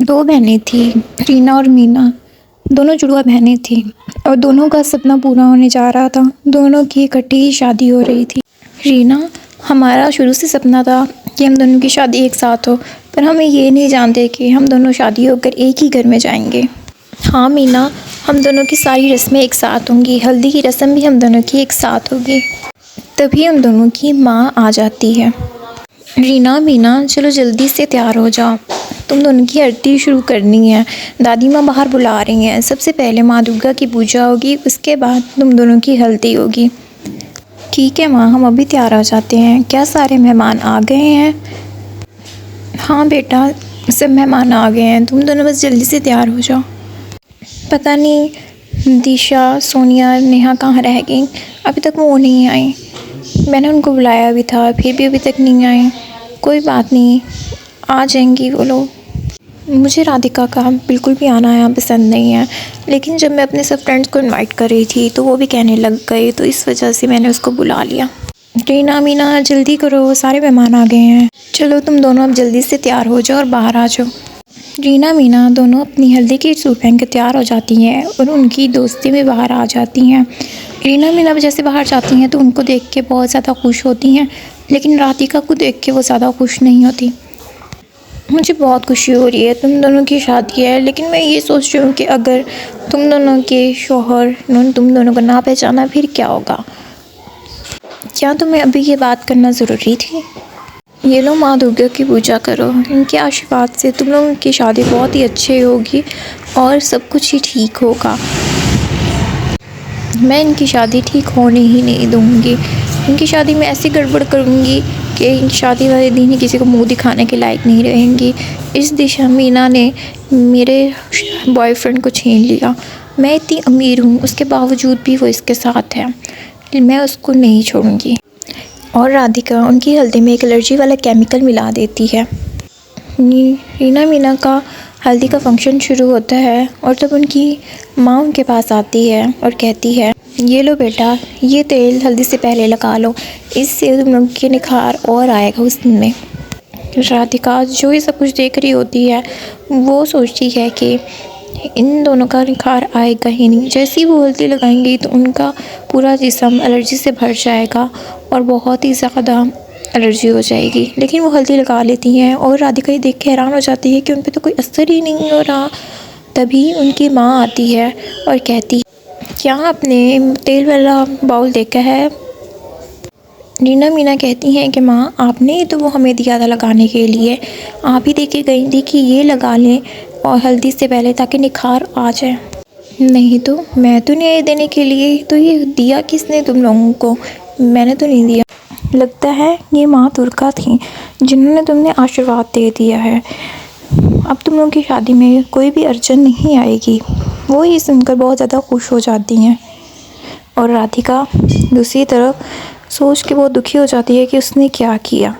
दो बहनें थी, रीना और मीना। दोनों जुड़वा बहनें थीं और दोनों का सपना पूरा होने जा रहा था। दोनों की इकट्ठी ही शादी हो रही थी। रीना, हमारा शुरू से सपना था कि हम दोनों की शादी एक साथ हो, पर हम ये नहीं जानते कि हम दोनों शादी होकर एक ही घर में जाएंगे। हाँ मीना, हम दोनों की सारी रस्में एक साथ होंगी। हल्दी की रस्म भी हम दोनों की एक साथ होगी। तभी हम दोनों की माँ आ जाती है। रीना, मीना, चलो जल्दी से तैयार हो जाओ, तुम दोनों की आरती शुरू करनी है। दादी माँ बाहर बुला रही हैं। सबसे पहले माँ दुर्गा की पूजा होगी, उसके बाद तुम दोनों की हल्दी होगी। ठीक है माँ, हम अभी तैयार हो जाते हैं। क्या सारे मेहमान आ गए हैं? हाँ बेटा, सब मेहमान आ गए हैं, तुम दोनों बस जल्दी से तैयार हो जाओ। पता नहीं दिशा, सोनिया, नेहा कहाँ रह गई, अभी तक वो नहीं आई। मैंने उनको बुलाया भी था, फिर भी अभी तक नहीं आए। कोई बात नहीं, आ जाएंगी वो लोग। मुझे राधिका का बिल्कुल भी आना यहाँ पसंद नहीं है, लेकिन जब मैं अपने सब फ्रेंड्स को इनवाइट कर रही थी तो वो भी कहने लग गए, तो इस वजह से मैंने उसको बुला लिया। रीना, मीना, जल्दी करो, सारे मेहमान आ गए हैं। चलो तुम दोनों अब जल्दी से तैयार हो जाओ और बाहर आ जाओ। रीना, मीना दोनों अपनी हल्दी की सूट पहन कर तैयार हो जाती हैं और उनकी दोस्ती में बाहर आ जाती हैं। रीना, मीना जैसे बाहर जाती हैं तो उनको देख के बहुत ज़्यादा खुश होती हैं, लेकिन राधिका को देख के वो ज़्यादा खुश नहीं होती। मुझे बहुत खुशी हो रही है, तुम दोनों की शादी है, लेकिन मैं ये सोच रही हूँ कि अगर तुम दोनों के शौहर तुम दोनों को ना पहचाना फिर क्या होगा? क्या तुम्हें अभी ये बात करना ज़रूरी थी? ये लो माँ दुर्गा की पूजा करो, इनके आशीर्वाद से तुम लोगों की शादी बहुत ही अच्छी होगी और सब कुछ ही ठीक होगा। मैं इनकी शादी ठीक होने ही नहीं दूँगी। इनकी शादी में ऐसी गड़बड़ करूँगी कि शादी वाले दिन ही किसी को मुंह दिखाने के लायक नहीं रहेंगी। इस दिशा मीना ने मेरे बॉयफ्रेंड को छीन लिया। मैं इतनी अमीर हूँ, उसके बावजूद भी वो इसके साथ है, मैं उसको नहीं छोड़ूंगी। और राधिका उनकी हल्दी में एक एलर्जी वाला केमिकल मिला देती है। रीना, मीना का हल्दी का फंक्शन शुरू होता है और तब उनकी माँ उनके पास आती है और कहती है, ये लो बेटा, ये तेल हल्दी से पहले लगा लो, इससे तुम लोग के निखार और आएगा उस दिन में। राधिका जो ये सब कुछ देख रही होती है वो सोचती है कि इन दोनों का निखार आएगा ही नहीं। जैसे ही वो हल्दी लगाएंगी तो उनका पूरा जिस्म एलर्जी से भर जाएगा और बहुत ही ज़्यादा एलर्जी हो जाएगी। लेकिन वो हल्दी लगा लेती हैं और राधिका ये देख के हैरान हो जाती है कि उन पर तो कोई असर ही नहीं हो रहा। तभी उनकी माँ आती है और कहती है, क्या आपने तेल वाला बाउल देखा है? रीना, मीना कहती हैं कि माँ आपने तो वो हमें दिया था लगाने के लिए, आप ही दे के गई थी कि ये लगा लें और हल्दी से पहले ताकि निखार आ जाए। नहीं तो मैं तो नहीं देने के लिए, तो ये दिया किसने तुम लोगों को? मैंने तो नहीं दिया। लगता है ये माँ दुर्गा थी जिन्होंने तुमने आशीर्वाद दे दिया है। अब तुम लोगों की शादी में कोई भी अड़चन नहीं आएगी। वो ही सुनकर बहुत ज़्यादा खुश हो जाती हैं और राधिका दूसरी तरफ सोच के बहुत दुखी हो जाती है कि उसने क्या किया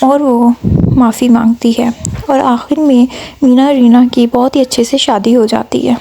और वो माफ़ी मांगती है और आखिर में मीना रीना की बहुत ही अच्छे से शादी हो जाती है।